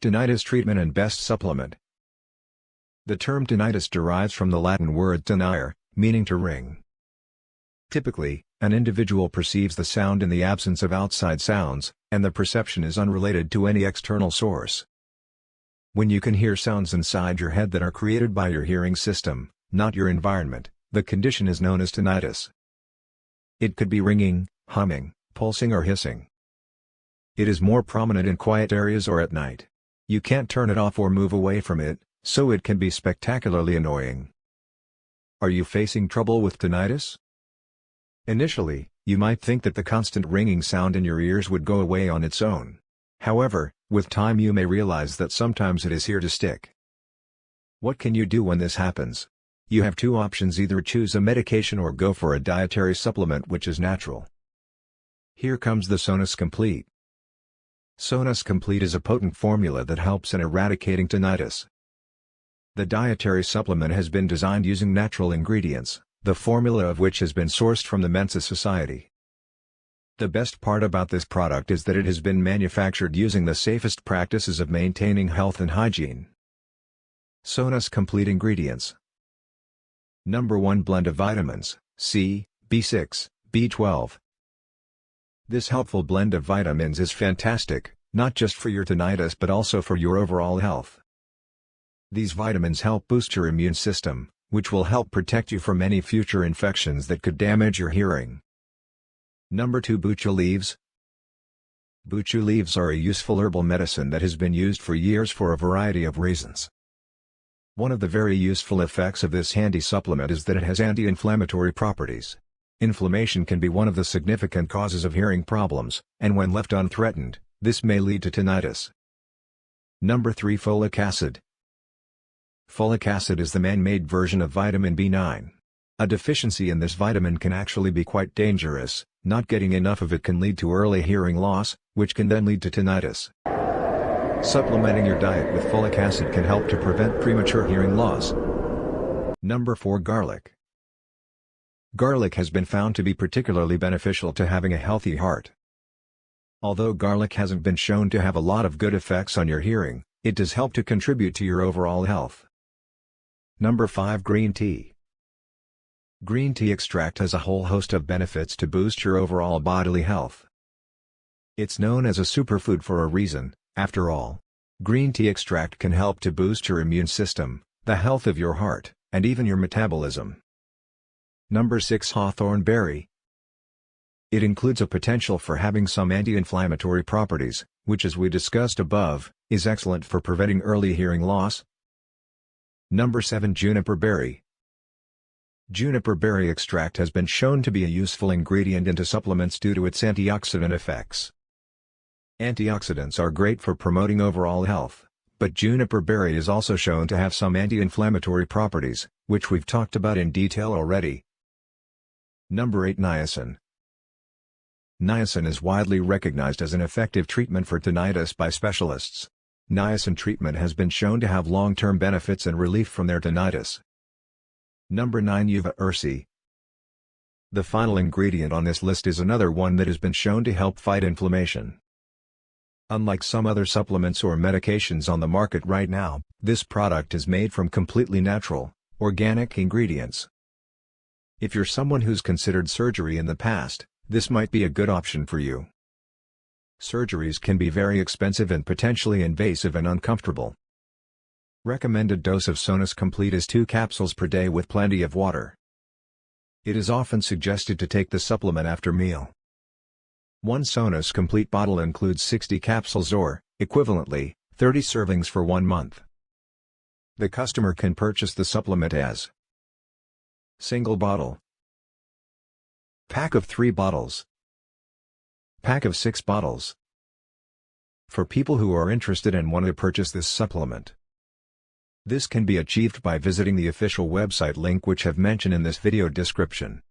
Tinnitus treatment and best supplement. The term tinnitus derives from the Latin word tinnire, meaning to ring. Typically, an individual perceives the sound in the absence of outside sounds, and the perception is unrelated to any external source. When you can hear sounds inside your head that are created by your hearing system, not your environment, the condition is known as tinnitus. It could be ringing, humming, pulsing or hissing. It is more prominent in quiet areas or at night. You can't turn it off or move away from it, so it can be spectacularly annoying. Are you facing trouble with tinnitus? Initially, you might think that the constant ringing sound in your ears would go away on its own. However, with time you may realize that sometimes it is here to stick. What can you do when this happens? You have two options: either choose a medication or go for a dietary supplement which is natural. Here comes the Sonus Complete. Sonus Complete is a potent formula that helps in eradicating tinnitus. The dietary supplement has been designed using natural ingredients, the formula of which has been sourced from the Mensa Society. The best part about this product is that it has been manufactured using the safest practices of maintaining health and hygiene. Sonus Complete ingredients. Number 1, blend of vitamins, C, B6, B12. This helpful blend of vitamins is fantastic, not just for your tinnitus but also for your overall health. These vitamins help boost your immune system, which will help protect you from any future infections that could damage your hearing. Number 2, Buchu Leaves. Buchu leaves are a useful herbal medicine that has been used for years for a variety of reasons. One of the very useful effects of this handy supplement is that it has anti-inflammatory properties. Inflammation can be one of the significant causes of hearing problems, and when left unthreatened, this may lead to tinnitus. Number 3, folic acid. Folic acid is the man-made version of vitamin B9. A deficiency in this vitamin can actually be quite dangerous. Not getting enough of it can lead to early hearing loss, which can then lead to tinnitus. Supplementing your diet with folic acid can help to prevent premature hearing loss. Number 4, garlic. Garlic has been found to be particularly beneficial to having a healthy heart. Although garlic hasn't been shown to have a lot of good effects on your hearing, it does help to contribute to your overall health. Number 5, green tea. Green tea extract has a whole host of benefits to boost your overall bodily health. It's known as a superfood for a reason. After all, green tea extract can help to boost your immune system, the health of your heart, and even your metabolism. Number 6, hawthorn berry. It includes a potential for having some anti-inflammatory properties, which, as we discussed above, is excellent for preventing early hearing loss. Number 7, juniper berry. Juniper berry extract has been shown to be a useful ingredient into supplements due to its antioxidant effects. Antioxidants are great for promoting overall health, but juniper berry is also shown to have some anti-inflammatory properties, which we've talked about in detail already. Number 8, niacin. Niacin is widely recognized as an effective treatment for tinnitus by specialists. Niacin treatment has been shown to have long-term benefits and relief from their tinnitus. Number 9, yuvarsi. The final ingredient on this list is another one that has been shown to help fight inflammation. Unlike some other supplements or medications on the market right now, this product is made from completely natural, organic ingredients. If you're someone who's considered surgery in the past, this might be a good option for you. Surgeries can be very expensive and potentially invasive and uncomfortable. Recommended dose of Sonus Complete is 2 capsules per day with plenty of water. It is often suggested to take the supplement after meal. One Sonus Complete bottle includes 60 capsules or, equivalently, 30 servings for 1 month. The customer can purchase the supplement as single bottle, pack of 3 bottles, pack of 6 bottles. For people who are interested and want to purchase this supplement, this can be achieved by visiting the official website link which I've mentioned in this video description.